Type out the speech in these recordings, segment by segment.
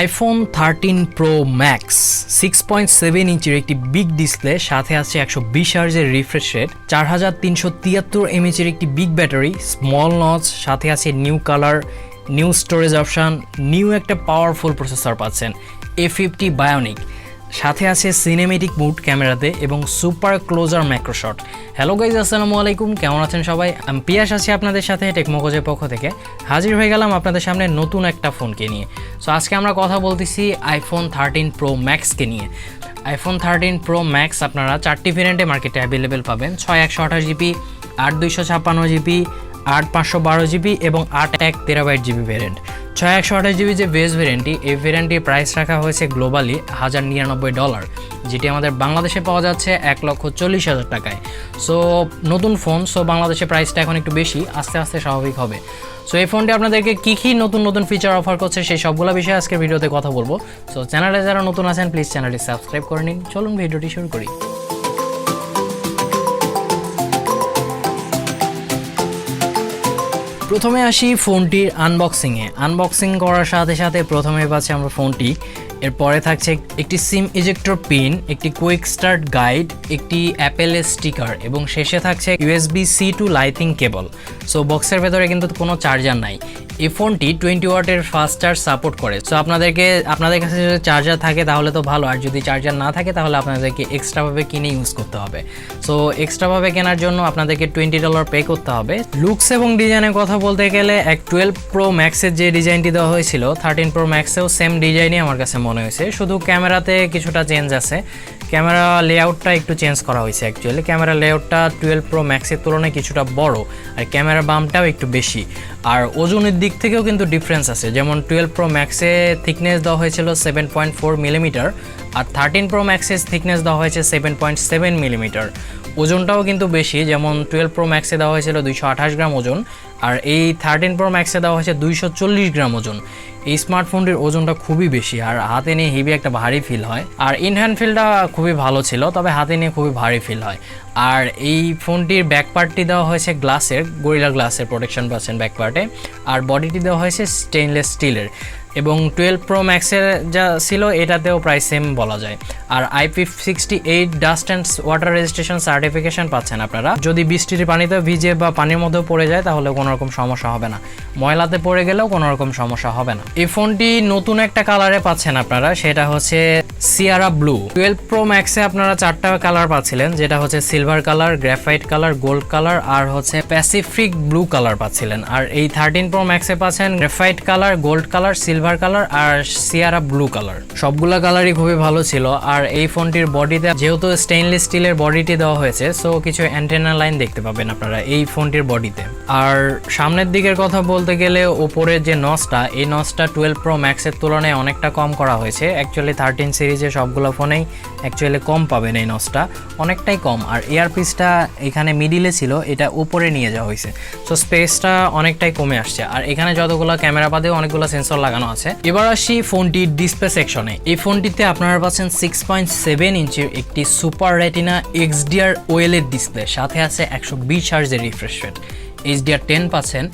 iPhone 13 Pro Max 6.7 ইঞ্চির একটি big display, সাথে আছে 120 হার্জের রিফ্রেশ রেট, 4373 এমএএইচের একটি বিগ ব্যাটারি, স্মল নচ, সাথে আছে new colour, new storage option, new একটা পাওয়ারফুল প্রসেসর পাচ্ছেন A15 Bionic, সাথে আছে সিনেমেটিক মুড ক্যামেরাতে এবং সুপার ক্লোজার ম্যাক্রোশট। হ্যালো গাইজ, আসসালামু আলাইকুম, কেমন আছেন সবাই? আমি পিয়াস আছি আপনাদের সাথে টেকমোকজের পক্ষ থেকে। হাজির হয়ে গেলাম আপনাদের সামনে নতুন একটা ফোনকে নিয়ে। সো আজকে আমরা কথা বলতেছি iPhone 13 Pro Maxকে নিয়ে। iPhone 13 Pro Max আপনারা 4টি ভেরিয়েন্টে মার্কেটে অ্যাভেলেবেল পাবেন, 6128GB, 8256GB, 8512GB এবং 81TB ভেরিয়েন্ট। 6128GB যে বেস ভেরিয়েন্টটি, এই ভেরিয়েন্টটির প্রাইস রাখা হয়েছে গ্লোবালি $1099, যেটি আমাদের বাংলাদেশে পাওয়া যাচ্ছে 1,40,000 টাকায়। সো নতুন ফোন, সো বাংলাদেশে প্রাইসটা এখন একটু বেশি, আস্তে আস্তে স্বাভাবিক হবে। সো এই ফোনটি আপনাদেরকে কী নতুন ফিচার অফার করছে সেই সবগুলো বিষয়ে আজকের ভিডিওতে কথা বলবো। সো চ্যানেলে যারা নতুন আছেন প্লিজ চ্যানেলটি সাবস্ক্রাইব করে নিন। চলুন ভিডিওটি শুরু করি। প্রথমে আসি ফোনটির আনবক্সিংয়ে। আনবক্সিং করার সাথে সাথে প্রথমে পাচ্ছি আমরা ফোনটি, এরপরে থাকছে একটি সিম ইজেক্টর পিন, একটি কুইক স্টার্ট গাইড, একটি অ্যাপেলের স্টিকার এবং শেষে থাকছে USB-C to lighting cable. So বক্সের ভেতরে কিন্তু কোনো চার্জার নাই। এই ফোনটি 20 ওয়াটের ফাস্ট চার্জ সাপোর্ট করে। সো আপনাদের কাছে যদি চার্জার থাকে তাহলে তো ভালো, আর যদি চার্জার না থাকে তাহলে আপনাদেরকে এক্সট্রাভাবে কিনে ইউজ করতে হবে। সো এক্সট্রাভাবে কেনার জন্য আপনাদেরকে $20 পে করতে হবে। লুকস এবং ডিজাইনের কথা বলতে গেলে 12 Pro Maxের যে ডিজাইনটি দেওয়া হয়েছিল 13 Pro Maxেও সেম ডিজাইনই আমার কাছে মনে হয়েছে, শুধু ক্যামেরাতে কিছুটা চেঞ্জ আছে। ক্যামেরা লেআউটটা একটু চেঞ্জ করা হয়েছে। অ্যাকচুয়ালি ক্যামেরা লেআউটটা 12 Pro Maxের তুলনায় কিছুটা বড়, আর ক্যামেরা বামটাও একটু বেশি। আর ওজনের দিক থেকেও কিন্তু ডিফারেন্স আছে, যেমন 12 Pro Maxে থিকনেস দেওয়া হয়েছিল 7.4 মিলিমিটার, আর 13 Pro Maxের থিকনেস দেওয়া হয়েছে 7.7 মিলিমিটার। ওজনটাও কিন্তু বেশি, যেমন 12 Pro Maxে দেওয়া হয়েছিল 228 গ্রাম ওজন, আর এই 13 Pro Maxে দেওয়া হয়েছে 240 গ্রাম ওজন। এই স্মার্টফোনটির ওজনটা খুবই বেশি, আর হাতে নিয়ে হেভি একটা ভারী ফিল হয়। আর ইন হ্যান্ড ফিলটা খুবই ভালো ছিল, তবে হাতে নিয়ে খুবই ভারী ফিল হয়। আর এই ফোনটির ব্যাক পার্টটি দেওয়া হয়েছে গ্লাসের, গরিলা গ্লাসের প্রোটেকশন পাচ্ছেন ব্যাক পার্টে, আর বডিটি দেওয়া হয়েছে স্টেইনলেস স্টিলের। এবং 12 Pro Maxের যা ছিল এটাতেও প্রায় সেম বলা যায়। আর IP68 dust and water registration certification পাচ্ছেন আপনারা। যদি বৃষ্টির পানিতে ভিজে বা পানির মধ্যেও পড়ে যায় তাহলে কোনো রকম সমস্যা হবে না, ময়লাতে পড়ে গেলেও কোনো রকম সমস্যা হবে না। এই ফোনটি নতুন একটা কালারে পাচ্ছেন আপনারা, সেটা হচ্ছে সিয়ারা ব্লু। 12 Pro Maxে আপনারা 4টা কালার পাচ্ছিলেন, যেটা হচ্ছে silver colour, graphite colour, gold colour আর হচ্ছে প্যাসিফিক ব্লু কালার পাচ্ছিলেন। আর এই 13 Pro Maxে পাচ্ছেন graphite colour, gold colour, silver colour আর সিয়ারা ব্লু কালার। সবগুলা কালারই খুবই ভালো ছিল। আর এই ফোনটির বডিতে যেহেতু স্টেইনলেস স্টিলের বডিটি দেওয়া হয়েছে, সো কিছু অ্যান্টেনা লাইন দেখতে পাবেন আপনারা এই ফোনটির বডিতে। আর সামনের দিকের কথা বলতে গেলে ওপরের যে নচটা, এই নচটা 12 Pro Maxের তুলনায় অনেকটা কম করা হয়েছে। অ্যাকচুয়ালি 13 সিরিজের সবগুলো ফোনেই অ্যাকচুয়ালি কম পাবেন এই নচটা, অনেকটাই কম। আর ইয়ারপিসটা এখানে মিডিলে ছিল, এটা উপরে নিয়ে যাওয়া হয়েছে, সো স্পেসটা অনেকটাই কমে আসছে। আর এখানে যতগুলো ক্যামেরা বাদেও অনেকগুলো সেন্সর লাগানো আছে। এবার আসি ফোনটির ডিসপ্লে সেকশনে। এই ফোনটিতে আপনারা পাচ্ছেন 6.7 ইঞ্চির একটি super retina XDR OLED display, সাথে আছে 120 হার্জের রিফ্রেশ রেট। HDR10 পাচ্ছেন,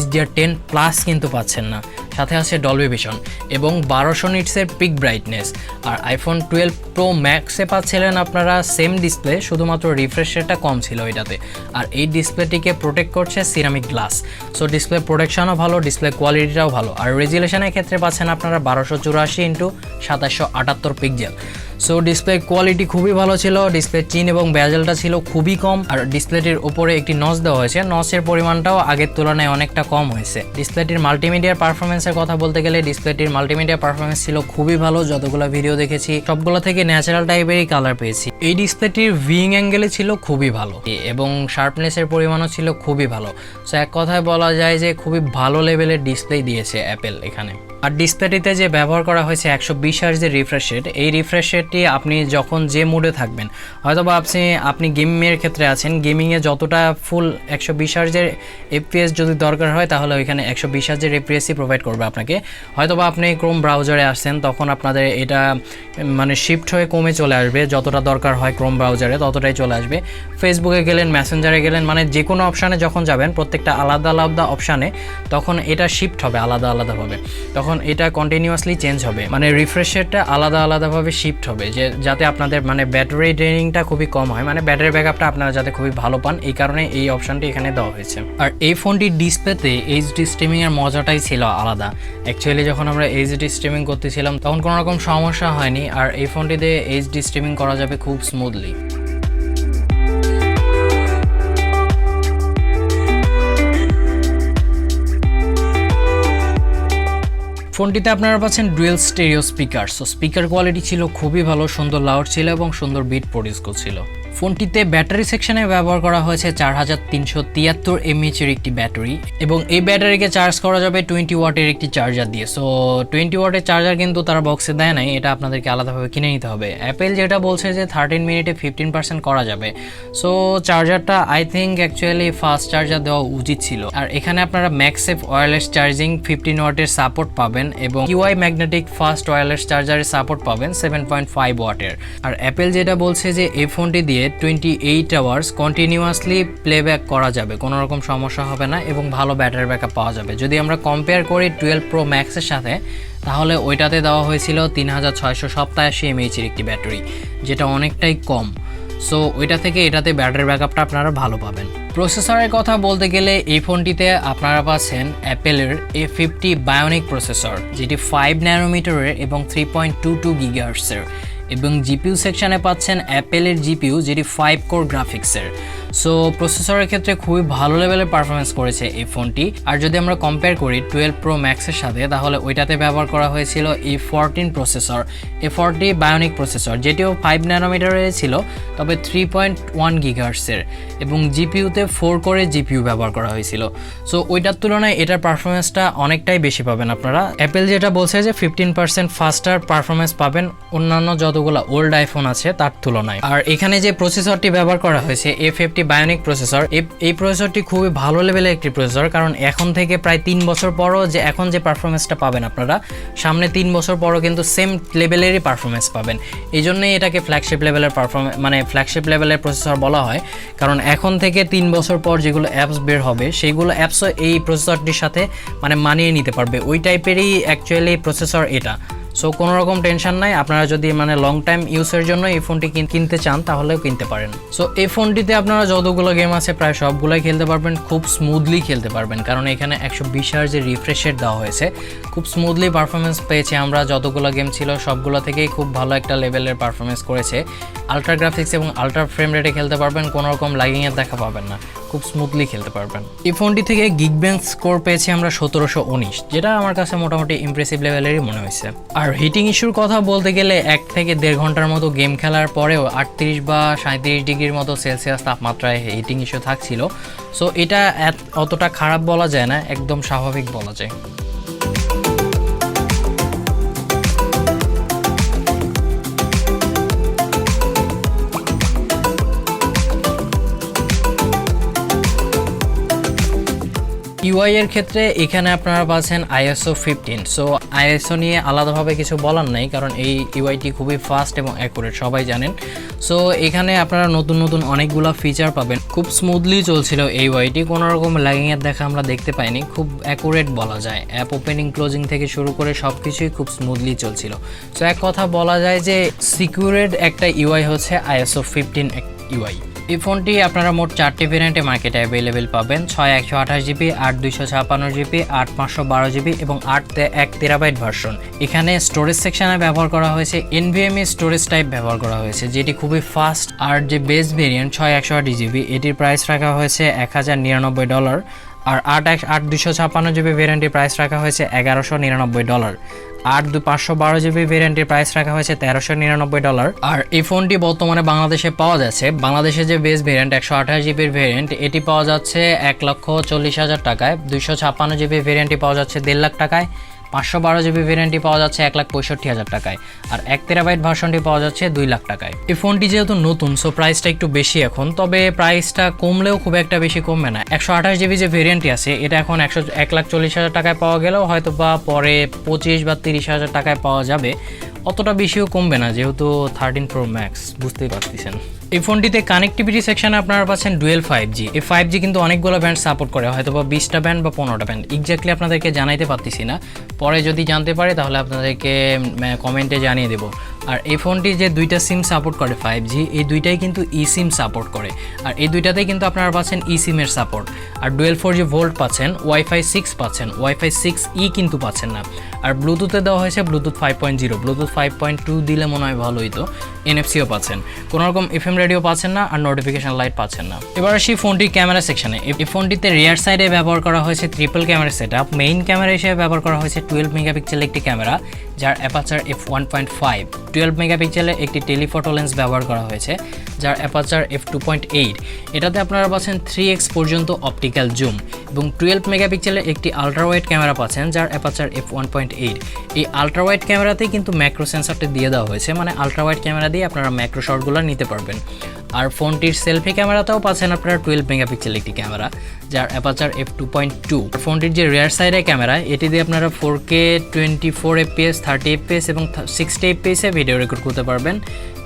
HDR10 প্লাস কিন্তু পাচ্ছেন না। সাথে আছে ডলবি ভিশন এবং 1200 নিটসের পিক ব্রাইটনেস। আর iPhone 12 Pro Maxে পাচ্ছিলেন আপনারা সেম ডিসপ্লে, শুধুমাত্র রিফ্রেশ রেটটা কম ছিল এটাতে। আর এই ডিসপ্লেটিকে প্রোটেক্ট করছে সিরামিক গ্লাস, সো ডিসপ্লে প্রোটেকশনও ভালো, ডিসপ্লে কোয়ালিটিটাও ভালো। আর রেজুলেশনের ক্ষেত্রে পাচ্ছেন আপনারা 1284x2778 pixel. So display quality খুবই ভালো ছিল, ডিসপ্লে চিন এবং ব্যাজেলটা ছিল খুবই কম। আর ডিসপ্লেটির উপরে একটি নচ দেওয়া হয়েছে, নচের পরিমাণটাও আগের তুলনায় অনেকটা কম হয়েছে। ডিসপ্লেটির মাল্টিমিডিয়ার পারফরমেন্সের কথা বলতে গেলে ডিসপ্লেটির মাল্টিমিডিয়া পারফরমেন্স ছিল খুবই ভালো। যতগুলো ভিডিও দেখেছি সবগুলো থেকে ন্যাচারাল টাইপেরই কালার পেয়েছি। এই ডিসপ্লেটির ভিউইং অ্যাঙ্গেলে ছিল খুবই ভালো এবং শার্পনেসের পরিমাণও ছিল খুবই ভালো। সো এক কথায় বলা যায় যে খুবই ভালো লেভেলের ডিসপ্লে দিয়েছে অ্যাপেল এখানে। আর ডিসপ্লেটিতে যে ব্যবহার করা হয়েছে 120 হার্জের রিফ্রেশ রেট, এই রিফ্রেশ রেটটি আপনি যখন যে মুডে থাকবেন, হয়তোবা আপনি গেমিংয়ের ক্ষেত্রে আছেন, গেমিংয়ে যতটা ফুল 120 হার্জের FPS যদি দরকার হয় তাহলে ওইখানে 120 হার্জের FPSই প্রোভাইড করবে আপনাকে। হয়তোবা আপনি ক্রোম ব্রাউজারে আসছেন, তখন আপনাদের এটা মানে শিফট হয়ে কমে চলে আসবে, যতটা দরকার হয় ক্রোম ব্রাউজারে ততটাই চলে আসবে। ফেসবুকে গেলেন, মেসেঞ্জারে গেলেন, মানে যে কোনো অপশানে যখন যাবেন প্রত্যেকটা আলাদা আলাদা অপশানে, তখন এটা শিফট হবে আলাদাভাবে। তখন তখন এটা কন্টিনিউয়াসলি চেঞ্জ হবে, মানে রিফ্রেশ রেটটা আলাদাভাবে শিফট হবে, যে যাতে আপনাদের মানে ব্যাটারি ড্রেনিংটা খুবই কম হয়, মানে ব্যাটারি ব্যাকআপটা আপনারা যাতে খুবই ভালো পান, এই কারণে এই অপশনটি এখানে দেওয়া হয়েছে। আর এই ফোনটির ডিসপ্লেতে এইচডি স্ট্রিমিং এর মজাটাই ছিল আলাদা। অ্যাকচুয়ালি যখন আমরা এইচডি স্ট্রিমিং করতেছিলাম তখন কোনো রকম সমস্যা হয়নি, আর এই ফোনটিতে এইচডি স্ট্রিমিং করা যাবে খুব স্মুথলি। ফোনটিতে আপনারা পাচ্ছেন dual stereo speaker, so speaker quality ছিল খুবই ভালো, সুন্দর লাউড ছিল এবং সুন্দর বিট প্রডিউস করছিল। ফোনটিতে ব্যাটারি সেকশনে ব্যবহার করা হয়েছে 4373 mAh এর একটি ব্যাটারি, এবং এই ব্যাটারিকে চার্জ করা যাবে 20 ওয়াটের একটি চার্জার দিয়ে। সো 20 ওয়াটের চার্জার কিন্তু তারা বক্সে দেয় নাই, এটা আপনাদেরকে আলাদাভাবে কিনে নিতে হবে। অ্যাপেল যেটা বলছে যে 13 মিনিটে 15% করা যাবে, সো চার্জারটা I think actually fast charger দেওয়া উচিত ছিল। আর এখানে আপনারা ম্যাক্সেফ ওয়্যারলেস চার্জিং 15 ওয়াটের সাপোর্ট পাবেন এবং কিউআই ম্যাগনেটিক ফাস্ট ওয়্যারলেস চার্জারের সাপোর্ট পাবেন 7.5 ওয়াটের। আর অ্যাপেল যেটা বলছে যে এই ফোনটি দিয়ে 28 আওয়ার্স কন্টিনিউয়াসলি প্লেব্যাক করা যাবে, কোনো রকম সমস্যা হবে না এবং ভালো ব্যাটারি ব্যাকআপ পাওয়া যাবে। যদি আমরা কম্পেয়ার করি 12 প্রো ম্যাক্সের সাথে, তাহলে ওইটাতে দেওয়া হয়েছিল 3687 mAh এর একটি ব্যাটারি, যেটা অনেকটাই কম। সো ওইটা থেকে এটাতে ব্যাটারি ব্যাকআপটা আপনারা ভালো পাবেন। প্রসেসরের কথা বলতে গেলে এই ফোনটিতে আপনারা পাচ্ছেন অ্যাপেলের A50 Bionic Processor, যেটি 5 ন্যানোমিটারের এবং 3.22 গিগাহার্টজের, এবং জিপিইউ সেকশনে পাচ্ছেন অ্যাপেলের জিপিইউ যেটি 5 কোর গ্রাফিক্সের। সো প্রসেসরের ক্ষেত্রে খুবই ভালো লেভেলের পারফরমেন্স করেছে এই ফোনটি। আর যদি আমরা কম্পেয়ার করি 12 প্রো ম্যাক্সের সাথে, তাহলে ওইটাতে ব্যবহার করা হয়েছিল A14 processor, A40 bionic processor, যেটিও 5 ন্যানোমিটারের ছিল তবে 3.1 গিগাহার্টজের, এবং জিপিইউতে 4 কোরের জিপিইউ ব্যবহার করা হয়েছিল। সো ওইটার তুলনায় এটার পারফরমেন্সটা অনেকটাই বেশি পাবেন আপনারা। অ্যাপেল যেটা বলছে যে 15% ফাস্টার পারফরমেন্স পাবেন অন্যান্য যতগুলো ওল্ড আইফোন আছে তার তুলনায়। আর এখানে যে প্রসেসরটি ব্যবহার করা হয়েছে A50 বায়োনিক প্রসেসর, এই প্রসেসরটি খুবই ভালো লেভেলের একটি প্রসেসর, কারণ এখন থেকে প্রায় 3 বছর পরও যে এখন যে পারফরমেন্সটা পাবেন আপনারা, সামনে 3 বছর পরও কিন্তু সেম লেভেলেরই পারফরমেন্স পাবেন। এই জন্যই এটাকে ফ্ল্যাগশিপ লেভেলের মানে ফ্ল্যাগশিপ লেভেলের প্রসেসর বলা হয়, কারণ এখন থেকে 3 বছর পর যেগুলো অ্যাপস বের হবে সেইগুলো অ্যাপসও এই প্রসেসরটির সাথে মানে মানিয়ে নিতে পারবে, ওই টাইপেরই অ্যাকচুয়ালি প্রসেসর এটা। সো কোনো রকম টেনশন নাই, আপনারা যদি মানে লং টাইম ইউজের জন্য এই ফোনটি কিনতে চান তাহলেও কিনতে পারেন। সো এই ফোনটিতে আপনারা যতগুলো গেম আছে প্রায় সবগুলোই খেলতে পারবেন, খুব স্মুথলি খেলতে পারবেন, কারণ এখানে 120 হার্জের রিফ্রেশ রেট দেওয়া হয়েছে। খুব স্মুথলি পারফরমেন্স পেয়েছে আমরা, যতগুলো গেম ছিল সবগুলো থেকেই খুব ভালো একটা লেভেলের পারফরমেন্স করেছে। আলট্রা গ্রাফিক্স এবং আলট্রা ফ্রেম রেটে খেলতে পারবেন, কোনো রকম ল্যাগিংয়ের দেখা পাবেন না, খুব স্মুথলি খেলতে পারবেন। এই ফোনটি থেকে গিগবেঞ্চ স্কোর পেয়েছি আমরা 1719, যেটা আমার কাছে মোটামুটি ইমপ্রেসিভ লেভেলেরই মনে হয়েছে। আর হিটিং ইস্যুর কথা বলতে গেলে 1 থেকে 1.5 ঘন্টার মতো গেম খেলার পরেও 38 বা 37 ডিগ্রির মতো সেলসিয়াস তাপমাত্রায় হিটিং ইস্যু থাকছিল। সো এটা অতটা খারাপ বলা যায় না, একদম স্বাভাবিক বলা যায়। ইউআই এর ক্ষেত্রে এখানে আপনারা পাচ্ছেন ISO 15। সো ISO নিয়ে আলাদাভাবে কিছু বলার নাই, কারণ এই ইউআইটি খুবই ফাস্ট এবং অ্যাকুরেট, সবাই জানেন। সো এখানে আপনারা নতুন নতুন অনেকগুলো ফিচার পাবেন, খুব স্মুথলি চলছিল এই ইউআইটি, কোনো রকম ল্যাগিংয়ের দেখা আমরা দেখতে পাইনি, খুব অ্যাকুরেট বলা যায়। অ্যাপ ওপেনিং ক্লোজিং থেকে শুরু করে সব কিছুই খুব স্মুথলি চলছিল। সো এক কথা বলা যায় যে সিকিউরেড একটা ইউআই হচ্ছে ISO 15 ইউআই। এই ফোনটি আপনারা মোট 4টি ভেরিয়েন্টে মার্কেটে অ্যাভেলেবেল পাবেন, 6128GB, 8256GB, 8512GB এবং 1 টেরাবাইট ভার্সন। এখানে স্টোরেজ সেকশনে ব্যবহার করা হয়েছে NVMe স্টোরেজ টাইপ ব্যবহার করা হয়েছে, যেটি খুবই ফাস্ট। আর যে বেস ভেরিয়েন্ট 6128GB, এটির প্রাইস রাখা হয়েছে $1099, আর 8256GB ভেরিয়েন্টের প্রাইস রাখা হয়েছে $1199, আর 512GB ভেরিয়েন্টের প্রাইস রাখা হয়েছে $1399। আর এই ফোনটি বর্তমানে বাংলাদেশে পাওয়া যাচ্ছে, বাংলাদেশে যে বেস ভেরিয়েন্ট 128GB ভেরিয়েন্ট এটি পাওয়া যাচ্ছে 1,40,000 টাকায়, 256GB ভেরিয়েন্টটি পাওয়া যাচ্ছে 1.5 লাখ টাকায়, 512GB ভেরিয়েন্টটি পাওয়া যাচ্ছে 1,65,000 টাকায়, আর 1 টেরাবাইট ভার্সনটি পাওয়া যাচ্ছে 2 লাখ টাকায়। এই ফোনটি যেহেতু নতুন, সো প্রাইসটা একটু বেশি এখন, তবে প্রাইসটা কমলেও খুব একটা বেশি কমবে না। 128GB যে ভেরিয়েন্টটি আছে এটা এখন 1,40,000 টাকায় পাওয়া গেলেও হয়তো বা পরে 25 বা 30,000 টাকায় পাওয়া যাবে, অতটা বেশিও কমবে না, যেহেতু 13 প্রো ম্যাক্স, বুঝতেই পারতেছেন। এই ফোনটিতে কানেক্টিভিটি সেকশনে আপনারা পাচ্ছেন ডুয়েল 5G। এই 5G কিন্তু অনেকগুলো ব্যান্ড সাপোর্ট করে, হয়তো বা 20টা ব্যান্ড বা 15টা ব্যান্ড, এক্স্যাক্টলি আপনাদেরকে জানাইতে পারতেছি না, পরে যদি জানতে পারি তাহলে আপনাদেরকে কমেন্টে জানিয়ে দেবো। আর এই ফোনটি যে দুইটা সিম সাপোর্ট করে 5G, এই দুইটাই কিন্তু ই সিম সাপোর্ট করে, আর এই দুইটাতেই কিন্তু আপনারা পাচ্ছেন ই সিমের সাপোর্ট। আর ডুয়েল 4G ভোল্ট পাচ্ছেন, ওয়াইফাই 6 পাচ্ছেন, ওয়াইফাই 6E কিন্তু পাচ্ছেন না। আর ব্লুটুথে দেওয়া হয়েছে ব্লুটুথ 5.0, ব্লুটুথ 5.2 দিলে মনে হয় ভালো হইতো। NFC-ও পাচ্ছেন, কোনোরকম FM রেডিও পাচ্ছেন না, আর নোটিফিকেশন লাইট পাচ্ছেন না। এবার আসি ফোনটির ক্যামেরা সেকশনে। এই ফোনটিতে রিয়ার সাইডে ব্যবহার করা হয়েছে triple camera setup. Main camera হিসেবে ব্যবহার করা হয়েছে 12 মেগাপিক্সেলের একটি ক্যামেরা, যার অ্যাপারচার f1.5। 12 মেগাপিক্সেলের একটি টেলিফটো লেন্স ব্যবহার করা হয়েছে, যার অ্যাপারচার f2.8। এটাতে আপনারা পাচ্ছেন 3x পর্যন্ত অপটিক্যাল জুম, এবং 12 মেগাপিক্সেলের একটি আলট্রাওয়াইড ক্যামেরা পাচ্ছেন, যার অ্যাপারচার f1.8। এই আলট্রাওয়াইড ক্যামেরাতেই কিন্তু ম্যাক্রো সেন্সরটি দিয়ে দেওয়া হয়েছে, মানে আলট্রাওয়াইড ক্যামেরা দিয়ে আপনারা ম্যাক্রো শটগুলো নিতে পারবেন। আর ফোনটির সেলফি ক্যামেরাতেও পাচ্ছেন আপনারা 12 মেগাপিক্সেল একটি ক্যামেরা, যার অ্যাপারচার f2.2। ফোনটির যে রিয়ার সাইডে ক্যামেরা, এটি দিয়ে আপনারা 4K 24 fps 30 fps এবং 60 fps এ ভিডিও রেকর্ড করতে পারবেন,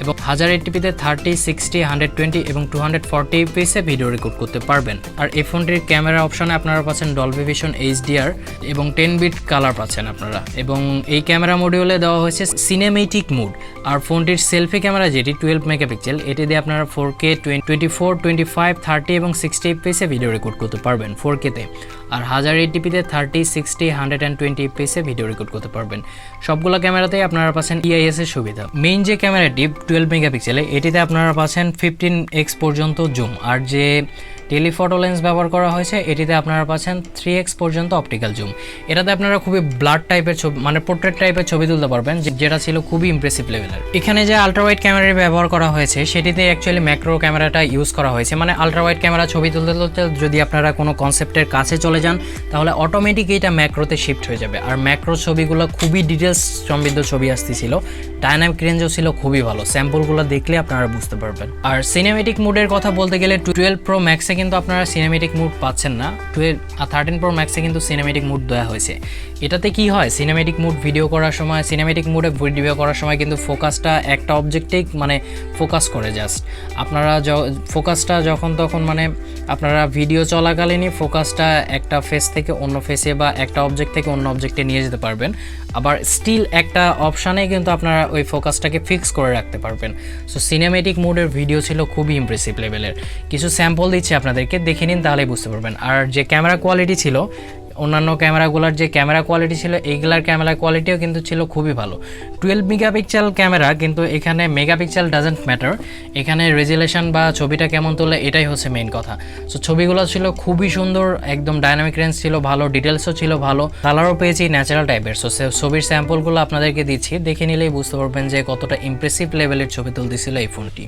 এবং 1080p-তে 30, 60, 120 এবং 240 fps এ ভিডিও রেকর্ড করতে পারবেন। আর এই ফোনটির ক্যামেরা অপশনে আপনারা পাচ্ছেন ডলবি ভিশন HDR এবং 10 বিট কালার পাচ্ছেন আপনারা, এবং এই ক্যামেরা মডিউলে দেওয়া হয়েছে সিনেমেটিক মোড। আর ফোনটির সেলফি ক্যামেরা যেটি 12 মেগাপিক্সেল, এটি দিয়ে আপনারা 4K 24, 25, 30 এবং 60 fps এ ভিডিও রেকর্ড করতে পারবেন 4K-তে, আর 1080p-তে 30, 60, 120 fps এ ভিডিও রেকর্ড করতে পারবেন। সবগুলো ক্যামেরাতেই আপনারা পাচ্ছেন EIS এর সুবিধা। মেইন যে ক্যামেরাটি 12 মেগাপিক্সেলে, এটিতে আপনারা পাচ্ছেন 15x পর্যন্ত জুম, আর যে টেলিফটো লেন্স ব্যবহার করা হয়েছে, এটিতে আপনারা পাচ্ছেন 3x পর্যন্ত অপটিক্যাল জুম। এটাতে আপনারা খুবই ব্লাড টাইপের ছবি, মানে পোর্ট্রেট টাইপের ছবি তুলতে পারবেন, যেটা ছিল খুবই ইমপ্রেসিভ লেভেলের। এখানে যে আলট্রাওয়াইড ক্যামেরা ব্যবহার করা হয়েছে, সেটিতে অ্যাকচুয়ালি ম্যাক্রো ক্যামেরাটা ইউজ করা হয়েছে। মানে আলট্রাওয়াইড ক্যামেরা ছবি তুলতে তুলতে যদি আপনারা কোনো কনসেপ্টের কাছে চলে যান, তাহলে অটোমেটিক এটা ম্যাক্রোতে শিফট হয়ে যাবে। আর ম্যাক্রো ছবিগুলো খুবই ডিটেলস সমৃদ্ধ ছবি আসতেছিল, ডাইনামিক রেঞ্জও ছিল খুবই ভালো, স্যাম্পলগুলো দেখলে আপনারা বুঝতে পারবেন। আর সিনেমেটিক মুডের কথা বলতে গেলে 12 Pro Max-এ কিন্তু আপনারা সিনেমেটিক মুড পাচ্ছেন না, 13 Pro Max-এ কিন্তু সিনেমেটিক মুড দেওয়া হয়েছে। এটাতে কি হয়, সিনেমেটিক মুড ভিডিও করার সময়, সিনেমেটিক মুডে ভিডিও করার সময় কিন্তু ফোকাসটা একটা অবজেক্টেই মানে ফোকাস করে, জাস্ট আপনারা ফোকাসটা যখন তখন মানে আপনারা ভিডিও চলাকালীনই ফোকাসটা একটা ফেস থেকে অন্য ফেসে বা একটা অবজেক্ট থেকে অন্য অবজেক্টে নিয়ে যেতে পারবেন। আবার স্টিল একটা অপশানে কিন্তু আপনারা ওই ফোকাসটাকে ফিক্স করে রাখতে পারবেন। সো সিনেমেটিক মোডের ভিডিও ছিল খুবই ইমপ্রেসিভ লেভেলের। কিছু স্যাম্পল দিচ্ছি আপনাদেরকে, দেখে নিন তাহলেই বুঝতে পারবেন। আর যে ক্যামেরা কোয়ালিটি ছিল, অন্যান্য ক্যামেরাগুলোর যে ক্যামেরা কোয়ালিটি ছিল, এইগুলার ক্যামেরা কোয়ালিটিও কিন্তু ছিল খুবই ভালো। 12 মেগাপিক্সেল ক্যামেরা, কিন্তু এখানে মেগাপিক্সেল ডাজন্ট ম্যাটার, এখানে রেজুলেশন বা ছবিটা কেমন তোলে এটাই হচ্ছে মেইন কথা। সো ছবিগুলো ছিল খুবই সুন্দর, একদম ডাইনামিক রেঞ্জ ছিল ভালো, ডিটেলসও ছিল ভালো, কালারও পেয়েছি ন্যাচারাল টাইপের। সো ছবির স্যাম্পলগুলো আপনাদেরকে দিচ্ছি, দেখে নিলেই বুঝতে পারবেন যে কতটা ইমপ্রেসিভ লেভেলের ছবি তুলতেছিল এই ফোনটি।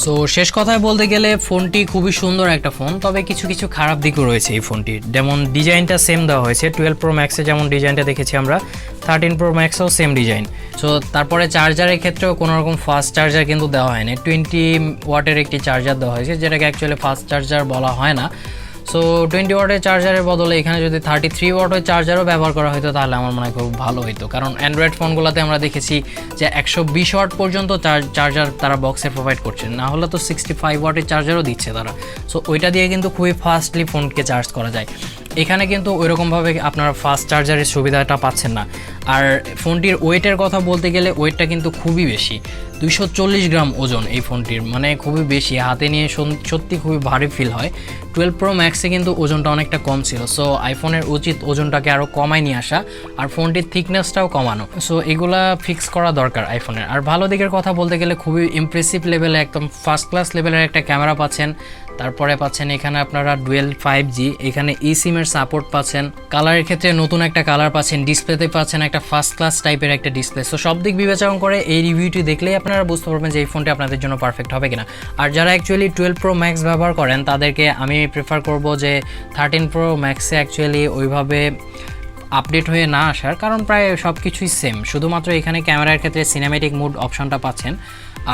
সো শেষ কথায় বলতে গেলে ফোনটি খুবই সুন্দর একটা ফোন, তবে কিছু কিছু খারাপ দিকও রয়েছে এই ফোনটির। যেমন ডিজাইনটা সেম দেওয়া হয়েছে, 12 Pro Max-এ যেমন ডিজাইনটা দেখেছি আমরা, 13 Pro Max-এও সেম ডিজাইন। সো তারপরে চার্জারের ক্ষেত্রেও কোনো রকম ফাস্ট চার্জার কিন্তু দেওয়া হয়নি, 20 ওয়াটের একটি চার্জার দেওয়া হয়েছে, যেটাকে অ্যাকচুয়ালি ফাস্ট চার্জার বলা হয় না। সো 20 ওয়াটের চার্জারের বদলে এখানে যদি 33 ওয়াটের চার্জারও ব্যবহার করা হতো তাহলে আমার মনে হয় খুব ভালো হতো, কারণ অ্যান্ড্রয়েড ফোনগুলোতে আমরা দেখেছি যে 120 ওয়াট পর্যন্ত চার্জার তারা বক্সে প্রোভাইড করছে, না হলে তো 65 ওয়াটের চার্জারও দিচ্ছে তারা। সো ওইটা দিয়ে কিন্তু খুবই ফাস্টলি ফোনকে চার্জ করা যায়। এখানে কিন্তু ওইরকমভাবে আপনারা ফাস্ট চার্জারের সুবিধাটা পাচ্ছেন না। আর ফোনটির ওয়েটের কথা বলতে গেলে ওয়েটটা কিন্তু খুবই বেশি, 240 গ্রাম ওজন এই ফোনটির, মানে খুবই বেশি, হাতে নিয়ে সত্যি খুবই ভারী ফিল হয়। 12 Pro Maxে কিন্তু ওজনটা অনেকটা কম ছিল, সো আইফোনের উচিত ওজনটাকে আরও কমায় নিয়ে আসা আর ফোনটির থিকনেসটাও কমানো। সো এগুলা ফিক্স করা দরকার আইফোনের। আর ভালো দিকের কথা বলতে গেলে খুবই ইমপ্রেসিভ লেভেলে, একদম ফার্স্ট ক্লাস লেভেলের একটা ক্যামেরা পাচ্ছেন। তারপরে পাচ্ছেন এখানে আপনারা ডুয়েল 5G, এখানে eSIM-এর সাপোর্ট পাচ্ছেন। কালারের ক্ষেত্রে নতুন একটা কালার পাচ্ছেন, ডিসপ্লেতে পাচ্ছেন একটা ফার্স্ট ক্লাস টাইপের একটা ডিসপ্লে। সো সব দিক বিবেচনা করে এই রিভিউটি দেখলেই আপনারা বুঝতে পারবেন যে এই ফোনটি আপনাদের জন্য পারফেক্ট হবে কিনা। আর যারা অ্যাকচুয়ালি 12 Pro Max ব্যবহার করেন তাদেরকে আমি প্রেফার করব যে 13 Pro Maxে অ্যাকচুয়ালি ওইভাবে আপডেট হয়ে না আসার, কারণ প্রায় সব কিছুই সেম, শুধুমাত্র এখানে ক্যামেরার ক্ষেত্রে সিনেমেটিক মুড অপশনটা পাচ্ছেন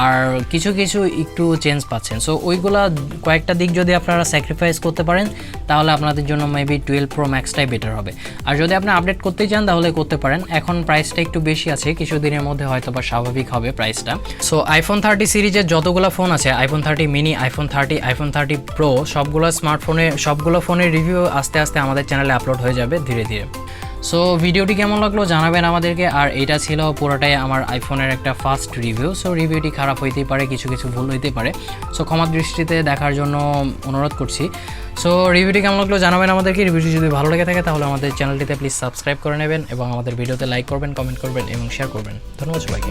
আর কিছু কিছু একটু চেঞ্জ পাচ্ছেন। সো ওইগুলা কয়েকটা দিক যদি আপনারা স্যাক্রিফাইস করতে পারেন তাহলে আপনাদের জন্য মেবি 12 Pro Maxটাই বেটার হবে। আর যদি আপনি আপডেট করতে চান তাহলে করতে পারেন। এখন প্রাইসটা একটু বেশি আছে, কিছুদিনের মধ্যে হয়তো বা স্বাভাবিক হবে প্রাইসটা। সো iPhone 30 সিরিজের যতগুলো ফোন আছে, iPhone 30 mini, iPhone 30, iPhone 30 Pro, সবগুলো ফোনের রিভিউ আস্তে আস্তে আমাদের চ্যানেলে আপলোড হয়ে যাবে ধীরে ধীরে। সো ভিডিওটি কেমন লাগলো জানাবেন আমাদেরকে। আর এটা ছিল পুরোটাই আমার আইফোনের একটা ফার্স্ট রিভিউ। সো রিভিউটি খারাপ হইতেই পারে, কিছু কিছু ভুল হইতে পারে, সো ক্ষমার দৃষ্টিতে দেখার জন্য অনুরোধ করছি। সো রিভিউটি কেমন লাগলো জানাবেন আমাদেরকে। রিভিউটি যদি ভালো লেগে থাকে তাহলে আমাদের চ্যানেলটিতে প্লিজ সাবস্ক্রাইব করে নেবেন এবং আমাদের ভিডিওতে লাইক করবেন, কমেন্ট করবেন এবং শেয়ার করবেন। ধন্যবাদ সবাইকে।